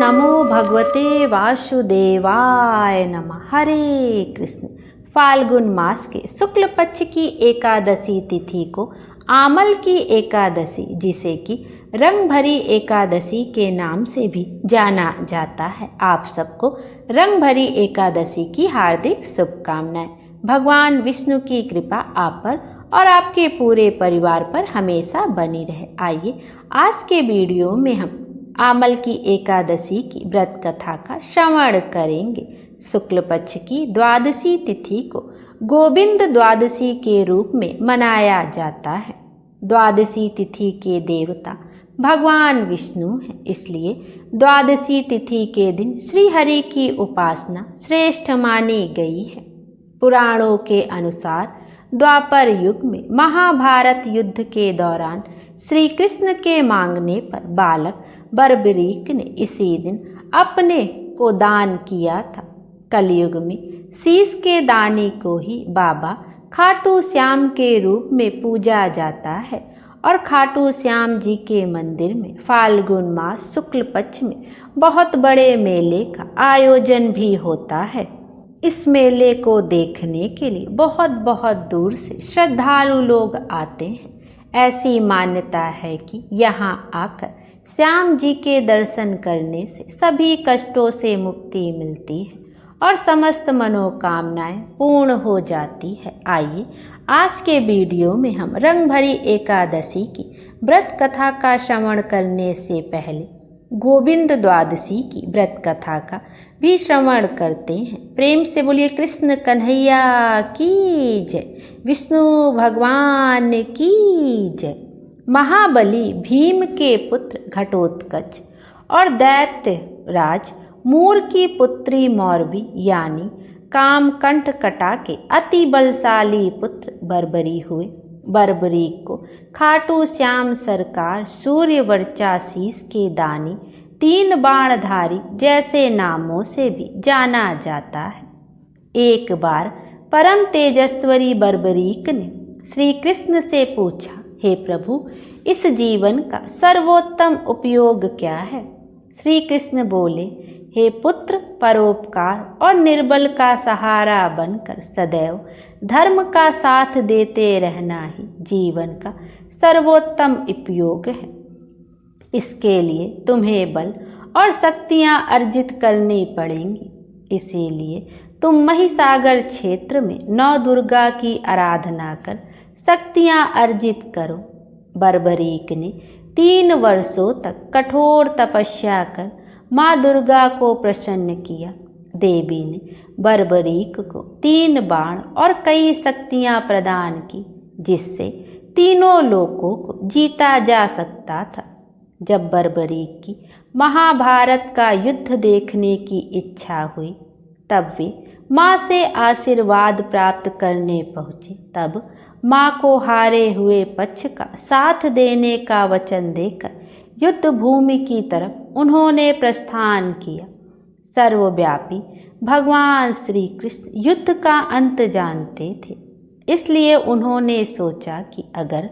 नमो भगवते वासुदेवाय नमः। हरे कृष्ण। फाल्गुन मास के शुक्ल पक्ष की एकादशी तिथि को आमल की एकादशी, जिसे कि रंग भरी एकादशी के नाम से भी जाना जाता है, आप सबको रंग भरी एकादशी की हार्दिक शुभकामनाएं। भगवान विष्णु की कृपा आप पर और आपके पूरे परिवार पर हमेशा बनी रहे। आइए आज के वीडियो में हम आमल की एकादशी की व्रत कथा का श्रवण करेंगे। शुक्ल पक्ष की द्वादशी तिथि को गोविंद द्वादशी के रूप में मनाया जाता है। द्वादशी तिथि के देवता भगवान विष्णु हैं, इसलिए द्वादशी तिथि के दिन श्री हरि की उपासना श्रेष्ठ मानी गई है। पुराणों के अनुसार द्वापर युग में महाभारत युद्ध के दौरान श्री कृष्ण के मांगने पर बालक बर्बरीक ने इसी दिन अपने को दान किया था। कलयुग में शीश के दानी को ही बाबा खाटू श्याम के रूप में पूजा जाता है और खाटू श्याम जी के मंदिर में फाल्गुन मास शुक्ल पक्ष में बहुत बड़े मेले का आयोजन भी होता है। इस मेले को देखने के लिए बहुत बहुत दूर से श्रद्धालु लोग आते हैं। ऐसी मान्यता है कि यहाँ आकर श्याम जी के दर्शन करने से सभी कष्टों से मुक्ति मिलती है और समस्त मनोकामनाएं पूर्ण हो जाती है। आइए आज के वीडियो में हम रंग भरी एकादशी की व्रत कथा का श्रवण करने से पहले गोविंद द्वादशी की व्रत कथा का भी श्रवण करते हैं। प्रेम से बोलिए कृष्ण कन्हैया की जय, विष्णु भगवान की जय। महाबली भीम के पुत्र घटोत्कच और दैत्य राज मूर की पुत्री मौरवी यानी कामकंठ कटा के अति बलशाली पुत्र बर्बरी हुए। बर्बरीक को खाटू श्याम सरकार, सूर्य वर्चाशीष के दानी, तीन बाणधारी जैसे नामों से भी जाना जाता है। एक बार परम तेजस्वी बर्बरीक ने श्री कृष्ण से पूछा, हे प्रभु, इस जीवन का सर्वोत्तम उपयोग क्या है? श्री कृष्ण बोले, हे पुत्र, परोपकार और निर्बल का सहारा बनकर सदैव धर्म का साथ देते रहना ही जीवन का सर्वोत्तम उपयोग है। इसके लिए तुम्हें बल और शक्तियाँ अर्जित करनी पड़ेंगी। इसीलिए तुम महिसागर क्षेत्र में नौ दुर्गा की आराधना कर शक्तियाँ अर्जित करो। बर्बरीक ने 3 वर्षों तक कठोर तपस्या कर माँ दुर्गा को प्रसन्न किया। देवी ने बर्बरीक को 3 बाण और कई शक्तियाँ प्रदान की, जिससे तीनों लोकों को जीता जा सकता था। जब बर्बरीक की महाभारत का युद्ध देखने की इच्छा हुई, तब वे माँ से आशीर्वाद प्राप्त करने पहुँचे। तब माँ को हारे हुए पक्ष का साथ देने का वचन देकर युद्ध भूमि की तरफ उन्होंने प्रस्थान किया। सर्वव्यापी भगवान श्री कृष्ण युद्ध का अंत जानते थे, इसलिए उन्होंने सोचा कि अगर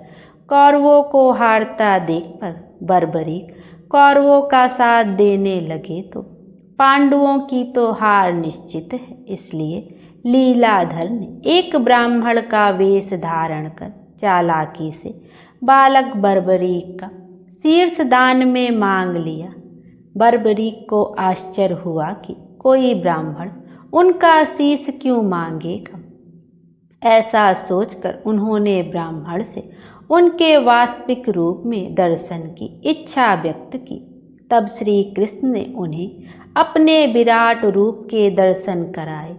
कौरवों को हारता देखकर बर्बरीक कौरवों का साथ देने लगे तो पांडवों की तो हार निश्चित है। इसलिए लीलाधर ने एक ब्राह्मण का वेश धारण कर चालाकी से बालक बर्बरीक का शीर्ष दान में मांग लिया। बर्बरीक को आश्चर्य हुआ कि कोई ब्राह्मण उनका शीश क्यों मांगेगा। ऐसा सोचकर उन्होंने ब्राह्मण से उनके वास्तविक रूप में दर्शन की इच्छा व्यक्त की। तब श्री कृष्ण ने उन्हें अपने विराट रूप के दर्शन कराए।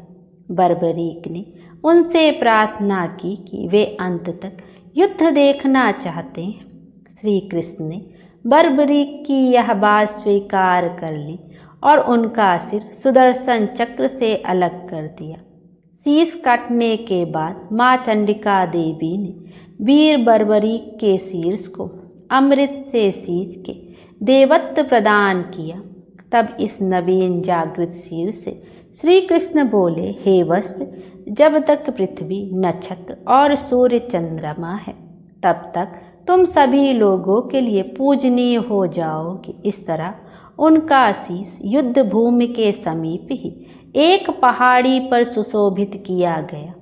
बर्बरीक ने उनसे प्रार्थना की कि वे अंत तक युद्ध देखना चाहते हैं। श्री कृष्ण ने बर्बरीक की यह बात स्वीकार कर ली और उनका सिर सुदर्शन चक्र से अलग कर दिया। शीश काटने के बाद माँ चंडिका देवी ने वीर बर्बरीक के शीर्ष को अमृत से सींच के देवत्व प्रदान किया। तब इस नवीन जागृत शीर्ष से श्री कृष्ण बोले, हे वत्स, जब तक पृथ्वी, नक्षत्र और सूर्य चंद्रमा है, तब तक तुम सभी लोगों के लिए पूजनीय हो जाओगे। इस तरह उनका शीश युद्ध भूमि के समीप ही एक पहाड़ी पर सुशोभित किया गया,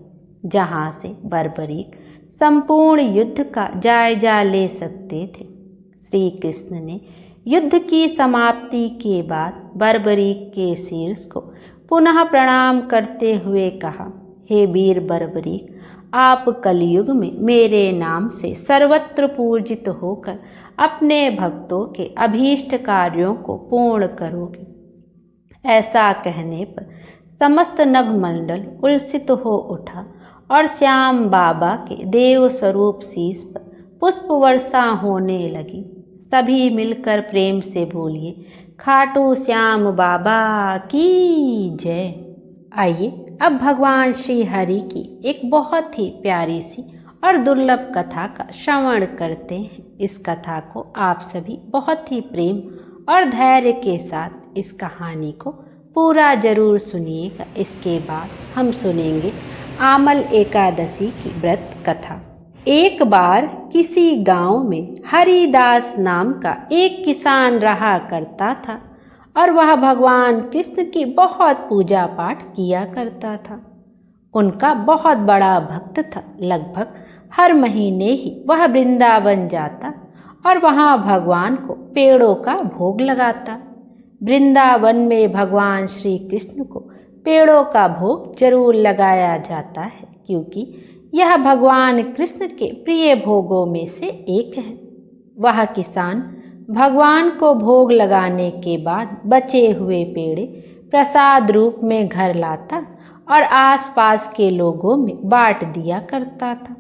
जहाँ से बर्बरीक संपूर्ण युद्ध का जायजा ले सकते थे। श्री कृष्ण ने युद्ध की समाप्ति के बाद बर्बरीक के शीर्ष को पुनः प्रणाम करते हुए कहा, हे वीर बर्बरीक, आप कलयुग में मेरे नाम से सर्वत्र पूजित होकर अपने भक्तों के अभीष्ट कार्यों को पूर्ण करोगे। ऐसा कहने पर समस्त नभमंडल उल्सित हो उठा और श्याम बाबा के देव स्वरूप शीश पर पुष्प वर्षा होने लगी। सभी मिलकर प्रेम से बोलिए, खाटू श्याम बाबा की जय। आइए अब भगवान श्री हरि की एक बहुत ही प्यारी सी और दुर्लभ कथा का श्रवण करते हैं। इस कथा को आप सभी बहुत ही प्रेम और धैर्य के साथ इस कहानी को पूरा जरूर सुनिएगा। इसके बाद हम सुनेंगे आमल एकादशी की व्रत कथा। एक बार किसी गांव में हरिदास नाम का एक किसान रहा करता था और वह भगवान कृष्ण की बहुत पूजा पाठ किया करता था। उनका बहुत बड़ा भक्त था। लगभग हर महीने ही वह वृंदावन जाता और वहाँ भगवान को पेड़ों का भोग लगाता। वृंदावन में भगवान श्री कृष्ण को पेड़ों का भोग जरूर लगाया जाता है, क्योंकि यह भगवान कृष्ण के प्रिय भोगों में से एक है। वह किसान भगवान को भोग लगाने के बाद बचे हुए पेड़े प्रसाद रूप में घर लाता और आसपास के लोगों में बांट दिया करता था।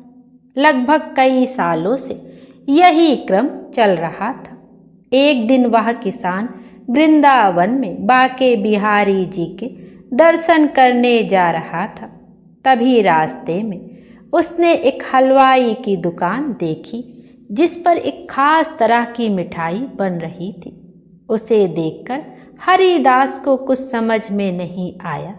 लगभग कई सालों से यही क्रम चल रहा था। एक दिन वह किसान वृंदावन में बाके बिहारी जी के दर्शन करने जा रहा था। तभी रास्ते में उसने एक हलवाई की दुकान देखी, जिस पर एक खास तरह की मिठाई बन रही थी। उसे देखकर हरिदास को कुछ समझ में नहीं आया,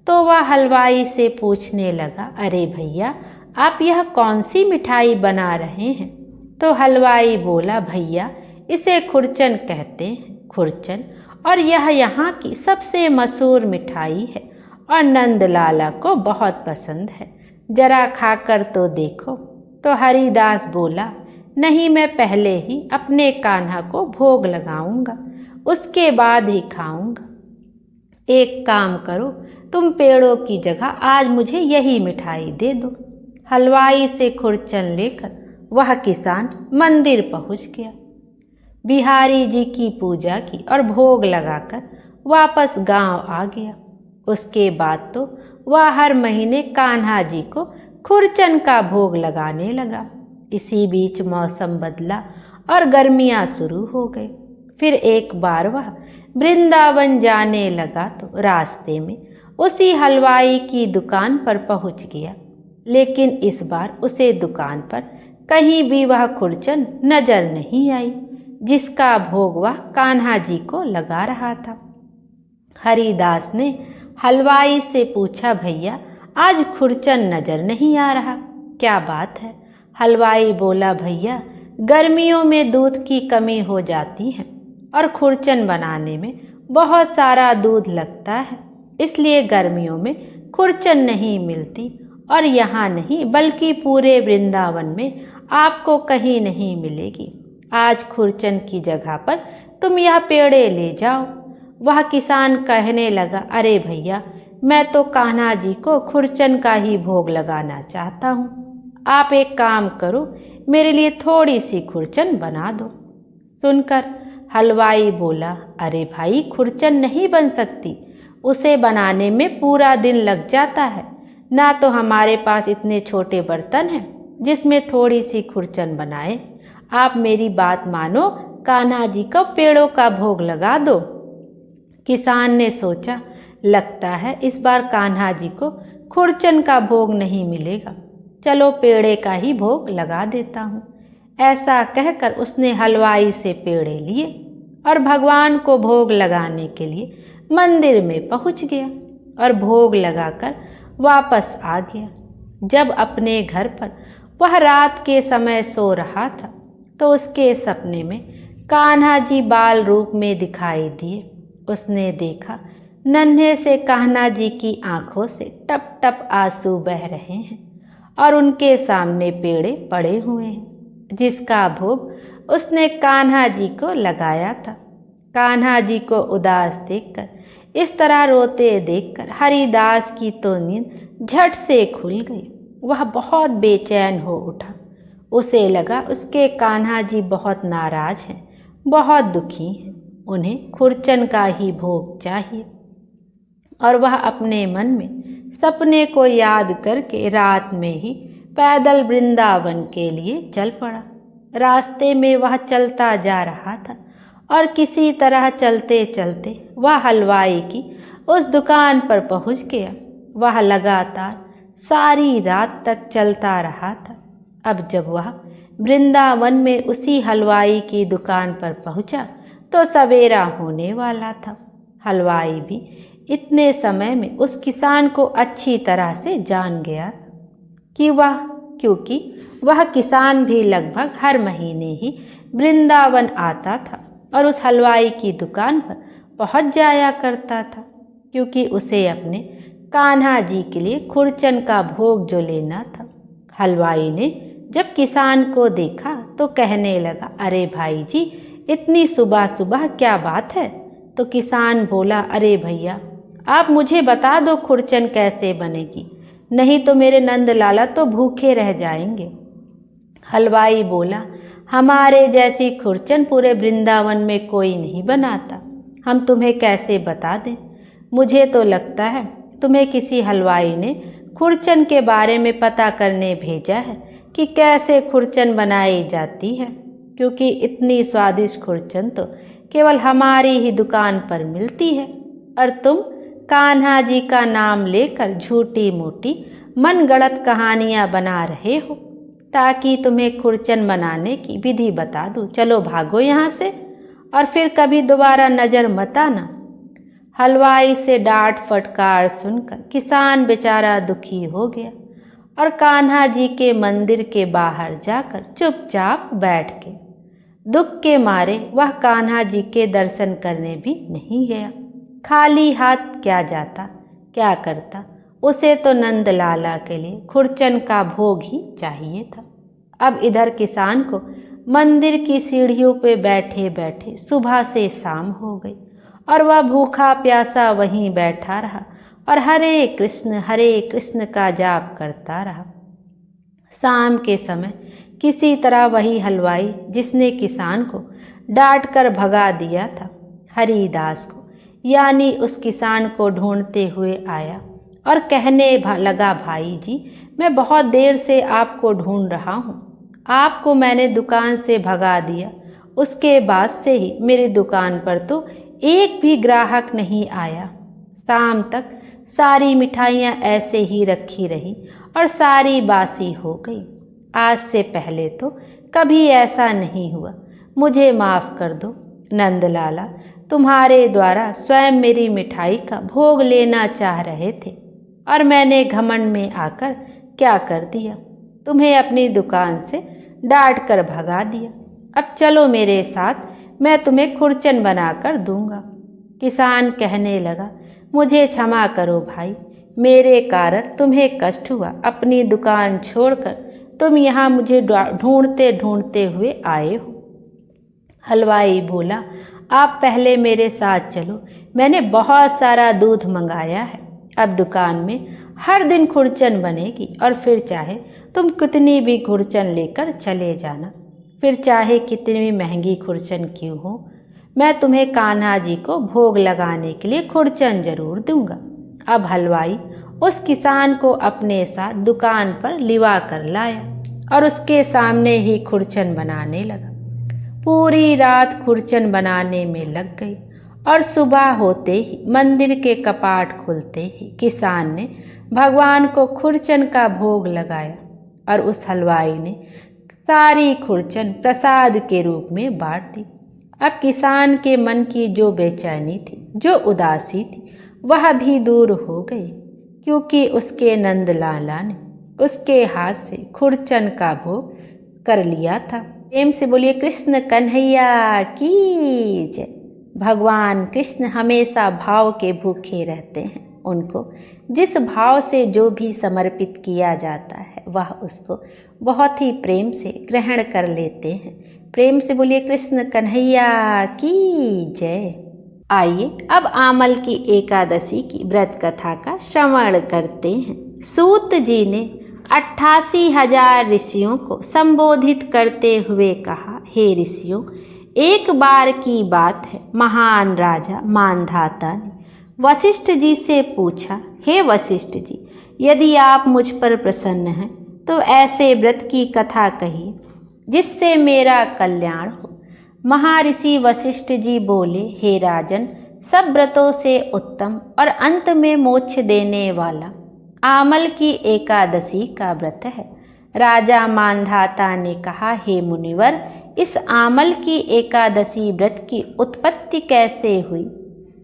तो वह हलवाई से पूछने लगा, अरे भैया, आप यह कौन सी मिठाई बना रहे हैं? तो हलवाई बोला, भैया, इसे खुरचन कहते हैं। खुरचन और यह यहाँ की सबसे मशहूर मिठाई है और नंदलाला को बहुत पसंद है। जरा खाकर तो देखो। तो हरिदास बोला, नहीं, मैं पहले ही अपने कान्हा को भोग लगाऊंगा, उसके बाद ही खाऊंगा। एक काम करो, तुम पेड़ों की जगह आज मुझे यही मिठाई दे दो। हलवाई से खुरचन लेकर वह किसान मंदिर पहुंच गया। बिहारी जी की पूजा की और भोग लगाकर वापस गांव आ गया। उसके बाद तो वह हर महीने कान्हा जी को खुरचन का भोग लगाने लगा। इसी बीच मौसम बदला और गर्मियाँ शुरू हो गई। फिर एक बार वह वृंदावन जाने लगा तो रास्ते में उसी हलवाई की दुकान पर पहुंच गया, लेकिन इस बार उसे दुकान पर कहीं भी वह खुरचन नजर नहीं आई, जिसका भोग वह कान्हा जी को लगा रहा था। हरिदास ने हलवाई से पूछा, भैया, आज खुरचन नजर नहीं आ रहा, क्या बात है? हलवाई बोला, भैया, गर्मियों में दूध की कमी हो जाती है और खुरचन बनाने में बहुत सारा दूध लगता है, इसलिए गर्मियों में खुरचन नहीं मिलती और यहाँ नहीं बल्कि पूरे वृंदावन में आपको कहीं नहीं मिलेगी। आज खुरचन की जगह पर तुम यह पेड़े ले जाओ। वह किसान कहने लगा, अरे भैया, मैं तो कान्हा जी को खुरचन का ही भोग लगाना चाहता हूँ। आप एक काम करो, मेरे लिए थोड़ी सी खुरचन बना दो। सुनकर हलवाई बोला, अरे भाई, खुरचन नहीं बन सकती, उसे बनाने में पूरा दिन लग जाता है। ना तो हमारे पास इतने छोटे बर्तन हैं जिसमें थोड़ी सी खुरचन बनाए। आप मेरी बात मानो, कान्हा जी को पेड़ों का भोग लगा दो। किसान ने सोचा, लगता है इस बार कान्हा जी को खुरचन का भोग नहीं मिलेगा, चलो पेड़े का ही भोग लगा देता हूँ। ऐसा कहकर उसने हलवाई से पेड़े लिए और भगवान को भोग लगाने के लिए मंदिर में पहुँच गया और भोग लगाकर वापस आ गया। जब अपने घर पर वह रात के समय सो रहा था तो उसके सपने में कान्हा जी बाल रूप में दिखाई दिए। उसने देखा नन्हे से कान्हा जी की आंखों से टप टप आंसू बह रहे हैं और उनके सामने पेड़े पड़े हुए हैं जिसका भोग उसने कान्हा जी को लगाया था। कान्हा जी को उदास देखकर, इस तरह रोते देखकर हरिदास की तो नींद झट से खुल गई। वह बहुत बेचैन हो उठा। उसे लगा उसके कान्हा जी बहुत नाराज हैं, बहुत दुखी हैं, उन्हें खुरचन का ही भोग चाहिए। और वह अपने मन में सपने को याद करके रात में ही पैदल वृंदावन के लिए चल पड़ा। रास्ते में वह चलता जा रहा था और किसी तरह चलते चलते वह हलवाई की उस दुकान पर पहुंच गया। वह लगातार सारी रात तक चलता रहा था। अब जब वह वृंदावन में उसी हलवाई की दुकान पर पहुंचा तो सवेरा होने वाला था। हलवाई भी इतने समय में उस किसान को अच्छी तरह से जान गया क्योंकि वह किसान भी लगभग हर महीने ही वृंदावन आता था और उस हलवाई की दुकान पर पहुंच जाया करता था, क्योंकि उसे अपने कान्हा जी के लिए खुरचन का भोग जो लेना था। हलवाई ने जब किसान को देखा तो कहने लगा, अरे भाई जी, इतनी सुबह सुबह क्या बात है? तो किसान बोला, अरे भैया, आप मुझे बता दो खुरचन कैसे बनेगी, नहीं तो मेरे नंद लाला तो भूखे रह जाएंगे। हलवाई बोला, हमारे जैसी खुरचन पूरे वृंदावन में कोई नहीं बनाता, हम तुम्हें कैसे बता दें। मुझे तो लगता है तुम्हें किसी हलवाई ने खुरचन के बारे में पता करने भेजा है कि कैसे खुरचन बनाई जाती है, क्योंकि इतनी स्वादिष्ट खुरचन तो केवल हमारी ही दुकान पर मिलती है और तुम कान्हा जी का नाम लेकर झूठी मूठी मनगढ़ंत कहानियाँ बना रहे हो ताकि तुम्हें खुरचन बनाने की विधि बता दूँ। चलो भागो यहाँ से और फिर कभी दोबारा नज़र मत आना। हलवाई से डांट फटकार सुनकर किसान बेचारा दुखी हो गया और कान्हा जी के मंदिर के बाहर जाकर चुपचाप बैठ गया। दुख के मारे वह कान्हा जी के दर्शन करने भी नहीं गया। खाली हाथ क्या जाता, क्या करता, उसे तो नंद लाला के लिए खुरचन का भोग ही चाहिए था। अब इधर किसान को मंदिर की सीढ़ियों पे बैठे बैठे सुबह से शाम हो गई और वह भूखा प्यासा वहीं बैठा रहा और हरे कृष्ण का जाप करता रहा। शाम के समय किसी तरह वही हलवाई जिसने किसान को डांट कर भगा दिया था, हरिदास को यानी उस किसान को ढूंढते हुए आया और कहने लगा, भाई जी, मैं बहुत देर से आपको ढूंढ रहा हूँ। आपको मैंने दुकान से भगा दिया, उसके बाद से ही मेरी दुकान पर तो एक भी ग्राहक नहीं आया। शाम तक सारी मिठाइयाँ ऐसे ही रखी रही और सारी बासी हो गई। आज से पहले तो कभी ऐसा नहीं हुआ, मुझे माफ़ कर दो। नंद लाला तुम्हारे द्वारा स्वयं मेरी मिठाई का भोग लेना चाह रहे थे और मैंने घमंड में आकर क्या कर दिया, तुम्हें अपनी दुकान से डांट कर भगा दिया। अब चलो मेरे साथ, मैं तुम्हें खुरचन बनाकर दूंगा। किसान कहने लगा, मुझे क्षमा करो भाई, मेरे कारण तुम्हें कष्ट हुआ। अपनी दुकान छोड़कर तुम यहाँ मुझे ढूंढते ढूंढते हुए आए हो। हलवाई बोला, आप पहले मेरे साथ चलो, मैंने बहुत सारा दूध मंगाया है। अब दुकान में हर दिन खुरचन बनेगी और फिर चाहे तुम कितनी भी खुरचन लेकर चले जाना, फिर चाहे कितनी भी महंगी खुरचन क्यों हो, मैं तुम्हें कान्हा जी को भोग लगाने के लिए खुरचन जरूर दूंगा। अब हलवाई उस किसान को अपने साथ दुकान पर लिवा कर लाया और उसके सामने ही खुरचन बनाने लगा। पूरी रात खुरचन बनाने में लग गई और सुबह होते ही मंदिर के कपाट खुलते ही किसान ने भगवान को खुरचन का भोग लगाया और उस हलवाई ने सारी खुरचन प्रसाद के रूप में बांट दी। अब किसान के मन की जो बेचैनी थी, जो उदासी थी, वह भी दूर हो गई, क्योंकि उसके नंद लाला ने उसके हाथ से खुरचन का भोग कर लिया था। प्रेम से बोलिए कृष्ण कन्हैया की जय। भगवान कृष्ण हमेशा भाव के भूखे रहते हैं। उनको जिस भाव से जो भी समर्पित किया जाता है वह उसको बहुत ही प्रेम से ग्रहण कर लेते हैं। प्रेम से बोलिए कृष्ण कन्हैया की जय। आइए अब आमल की एकादशी की व्रत कथा का श्रवण करते हैं। सूत जी ने 88,000 ऋषियों को संबोधित करते हुए कहा, हे ऋषियों, एक बार की बात है, महान राजा मानधाता ने वशिष्ठ जी से पूछा, हे वशिष्ठ जी, यदि आप मुझ पर प्रसन्न हैं तो ऐसे व्रत की कथा कहिए जिससे मेरा कल्याण हो। महर्षि वशिष्ठ जी बोले, हे राजन, सब व्रतों से उत्तम और अंत में मोक्ष देने वाला आमल की एकादशी का व्रत है। राजा मानधाता ने कहा, हे मुनिवर, इस आमल की एकादशी व्रत की उत्पत्ति कैसे हुई?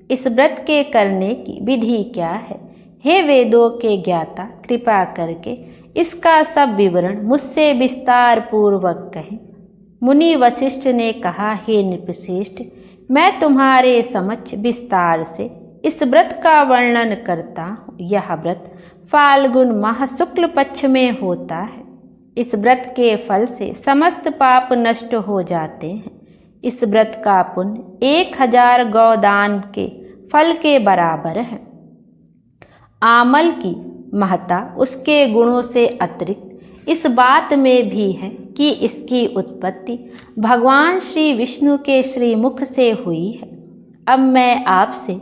इस व्रत के करने की विधि क्या है? हे वेदों के ज्ञाता, कृपा करके इसका सब विवरण मुझसे विस्तार पूर्वक कहें। मुनि वशिष्ठ ने कहा, हे नृपश्रेष्ठ, मैं तुम्हारे समक्ष विस्तार से इस व्रत का वर्णन करता हूँ। यह व्रत फाल्गुन माह शुक्ल पक्ष में होता है। इस व्रत के फल से समस्त पाप नष्ट हो जाते हैं। इस व्रत का पुण्य 1000 गौदान के फल के बराबर है। आमल की महत्ता उसके गुणों से अतिरिक्त इस बात में भी है कि इसकी उत्पत्ति भगवान श्री विष्णु के श्रीमुख से हुई है। अब मैं आपसे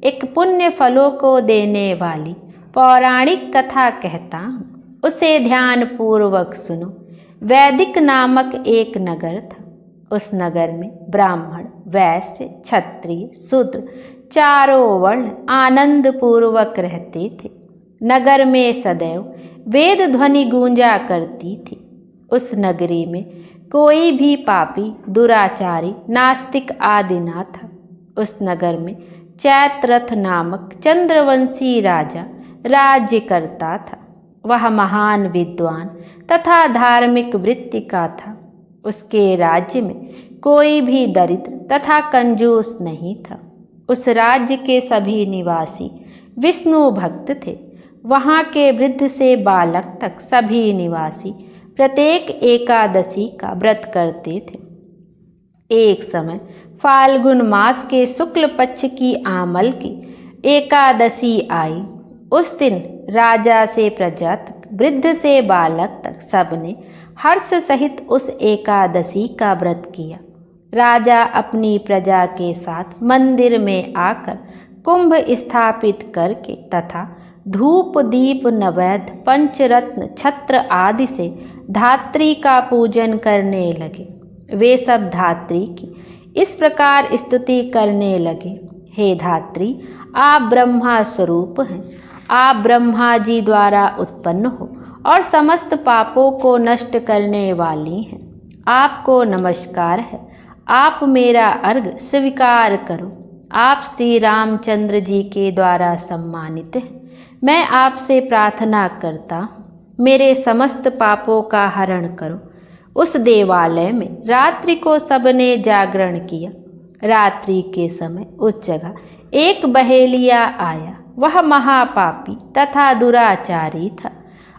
एक पुण्य फलों को देने वाली पौराणिक कथा कहता हूँ, उसे ध्यान पूर्वक सुनो। वैदिक नामक एक नगर था। उस नगर में ब्राह्मण, वैश्य, क्षत्रिय, शूद्र चारों वर्ण आनंद पूर्वक रहते थे। नगर में सदैव वेद ध्वनि गूंजा करती थी। उस नगरी में कोई भी पापी, दुराचारी, नास्तिक आदि न था। उस नगर में चैत्ररथ नामक चंद्रवंशी राजा राज्य करता था। वह महान विद्वान तथा धार्मिक वृत्ति का था। उसके राज्य में कोई भी दरिद्र तथा कंजूस नहीं था। उस राज्य के सभी निवासी विष्णु भक्त थे। वहाँ के वृद्ध से बालक तक सभी निवासी प्रत्येक एकादशी का व्रत करते थे। एक समय फाल्गुन मास के शुक्ल पक्ष की आमल की एकादशी आई। उस दिन राजा से प्रजा तक, वृद्ध से बालक तक सबने हर्ष सहित उस एकादशी का व्रत किया। राजा अपनी प्रजा के साथ मंदिर में आकर कुंभ स्थापित करके तथा धूप, दीप, नैवेद्य, पंचरत्न, छत्र आदि से धात्री का पूजन करने लगे। वे सब धात्री की इस प्रकार स्तुति करने लगे, हे धात्री, आप ब्रह्मा स्वरूप हैं। आप ब्रह्मा जी द्वारा उत्पन्न हो और समस्त पापों को नष्ट करने वाली हैं। आपको नमस्कार है। आप मेरा अर्घ स्वीकार करो। आप श्री रामचंद्र जी के द्वारा सम्मानित हैं। मैं आपसे प्रार्थना करता हूँ, मेरे समस्त पापों का हरण करो। उस देवालय में रात्रि को सबने जागरण किया। रात्रि के समय उस जगह एक बहेलिया आया। वह महापापी तथा दुराचारी था।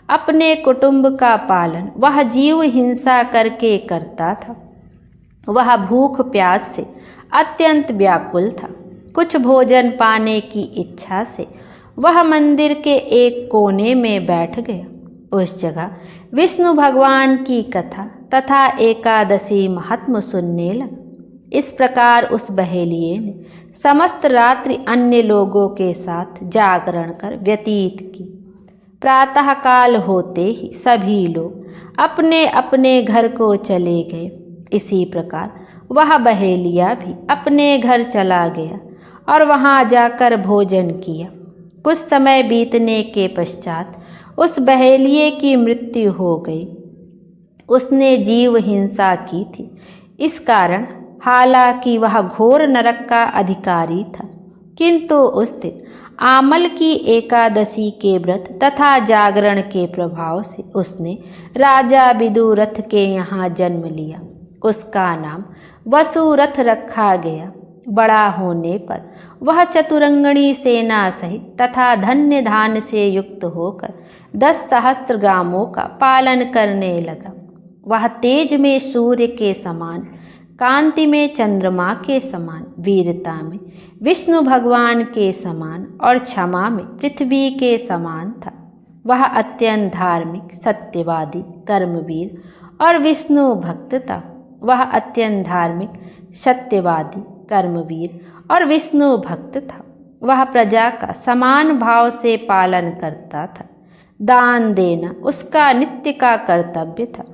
अपने कुटुंब का पालन वह जीव हिंसा करके करता था। वह भूख प्यास से अत्यंत व्याकुल था। कुछ भोजन पाने की इच्छा से वह मंदिर के एक कोने में बैठ गया। उस जगह विष्णु भगवान की कथा तथा एकादशी महात्म सुनने लगा। इस प्रकार उस बहेलिये ने समस्त रात्रि अन्य लोगों के साथ जागरण कर व्यतीत की। प्रातःकाल होते ही सभी लोग अपने अपने घर को चले गए। इसी प्रकार वह बहेलिया भी अपने घर चला गया और वहां जाकर भोजन किया। कुछ समय बीतने के पश्चात उस बहेलिये की मृत्यु हो गई। उसने जीव हिंसा की थी। इस कारण हालांकि वह घोर नरक का अधिकारी था, किंतु उस दिन आमल की एकादशी के व्रत तथा जागरण के प्रभाव से उसने राजा विदुरथ के यहाँ जन्म लिया। उसका नाम वसुरथ रखा गया। बड़ा होने पर वह चतुरंगणी सेना सहित तथा धन्य धान से युक्त होकर 10 सहस्त्र ग्रामों का पालन करने लगा। वह तेज में सूर्य के समान, कांति में चंद्रमा के समान, वीरता में विष्णु भगवान के समान और क्षमा में पृथ्वी के समान था। वह अत्यंत धार्मिक, सत्यवादी, कर्मवीर और विष्णु भक्त था। वह अत्यंत धार्मिक, सत्यवादी, कर्मवीर और विष्णु भक्त था। वह प्रजा का समान भाव से पालन करता था। दान देना उसका नित्य का कर्तव्य था।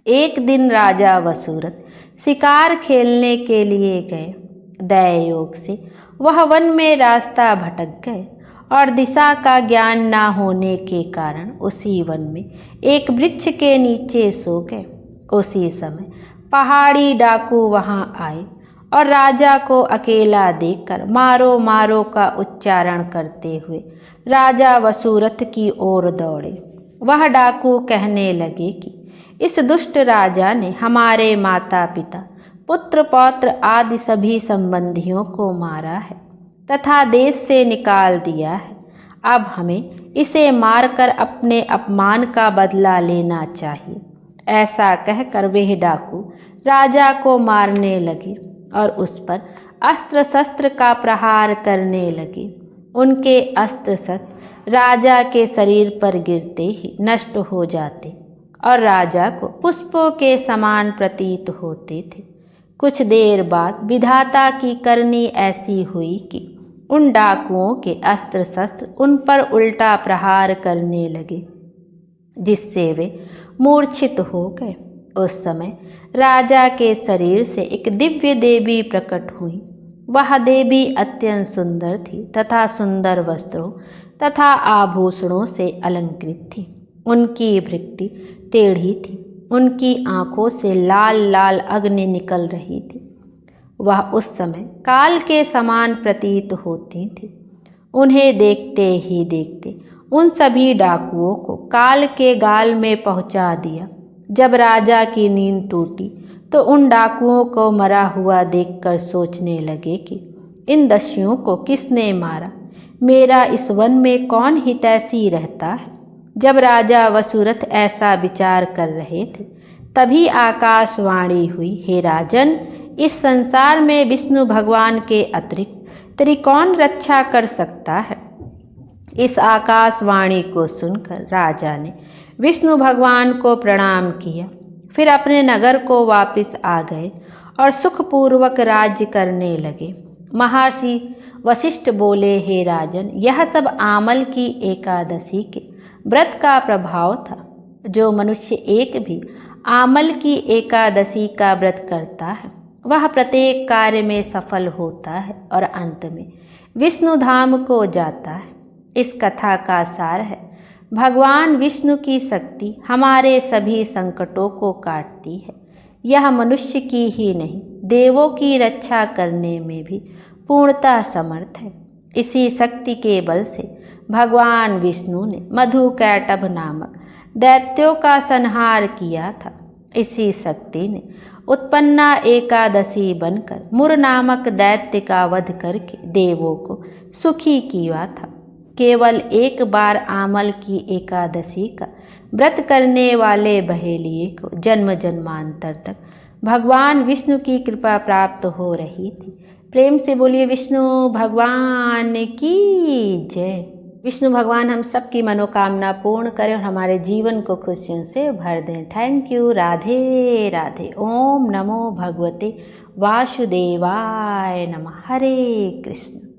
एक दिन राजा वसुरथ शिकार खेलने के लिए गए। दैवयोग से वह वन में रास्ता भटक गए और दिशा का ज्ञान न होने के कारण उसी वन में एक वृक्ष के नीचे सो गए। उसी समय पहाड़ी डाकू वहां आए और राजा को अकेला देखकर मारो मारो का उच्चारण करते हुए राजा वसुरथ की ओर दौड़े। वह डाकू कहने लगे कि इस दुष्ट राजा ने हमारे माता पिता, पुत्र पौत्र आदि सभी संबंधियों को मारा है तथा देश से निकाल दिया है। अब हमें इसे मारकर अपने अपमान का बदला लेना चाहिए। ऐसा कहकर वे डाकू राजा को मारने लगे और उस पर अस्त्र शस्त्र का प्रहार करने लगे। उनके अस्त्र शस्त्र राजा के शरीर पर गिरते ही नष्ट हो जाते और राजा को पुष्पों के समान प्रतीत होते थे। कुछ देर बाद विधाता की करनी ऐसी हुई कि उन डाकुओं के अस्त्र शस्त्र उन पर उल्टा प्रहार करने लगे, जिससे वे मूर्छित हो गए। उस समय राजा के शरीर से एक दिव्य देवी प्रकट हुई। वह देवी अत्यंत सुंदर थी तथा सुंदर वस्त्रों तथा आभूषणों से अलंकृत थी। उनकी भृकुटी टेढ़ी थी। उनकी आंखों से लाल लाल अग्नि निकल रही थी। वह उस समय काल के समान प्रतीत होती थी। उन्हें देखते ही देखते उन सभी डाकुओं को काल के गाल में पहुंचा दिया। जब राजा की नींद टूटी तो उन डाकुओं को मरा हुआ देखकर सोचने लगे कि इन दस्युओं को किसने मारा, मेरा इस वन में कौन हितैषी रहता है। जब राजा वसुरथ ऐसा विचार कर रहे थे तभी आकाशवाणी हुई, हे राजन, इस संसार में विष्णु भगवान के अतिरिक्त तेरी कौन रक्षा कर सकता है। इस आकाशवाणी को सुनकर राजा ने विष्णु भगवान को प्रणाम किया। फिर अपने नगर को वापस आ गए और सुखपूर्वक राज्य करने लगे। महर्षि वशिष्ठ बोले, हे राजन, यह सब आमल की एकादशी के व्रत का प्रभाव था। जो मनुष्य एक भी आमल की एकादशी का व्रत करता है वह प्रत्येक कार्य में सफल होता है और अंत में विष्णु धाम को जाता है। इस कथा का सार है, भगवान विष्णु की शक्ति हमारे सभी संकटों को काटती है। यह मनुष्य की ही नहीं, देवों की रक्षा करने में भी पूर्णतः समर्थ है। इसी शक्ति के बल से भगवान विष्णु ने मधुकैटभ नामक दैत्यों का संहार किया था। इसी शक्ति ने उत्पन्ना एकादशी बनकर मुर नामक दैत्य का वध करके देवों को सुखी किया था। केवल एक बार आमल की एकादशी का व्रत करने वाले बहेलिए को जन्म जन्मांतर तक भगवान विष्णु की कृपा प्राप्त हो रही थी। प्रेम से बोलिए विष्णु भगवान की जय। विष्णु भगवान हम सब की मनोकामना पूर्ण करें और हमारे जीवन को खुशियों से भर दें। Thank you. राधे राधे। ओम नमो भगवते वासुदेवाय नमः। हरे कृष्ण।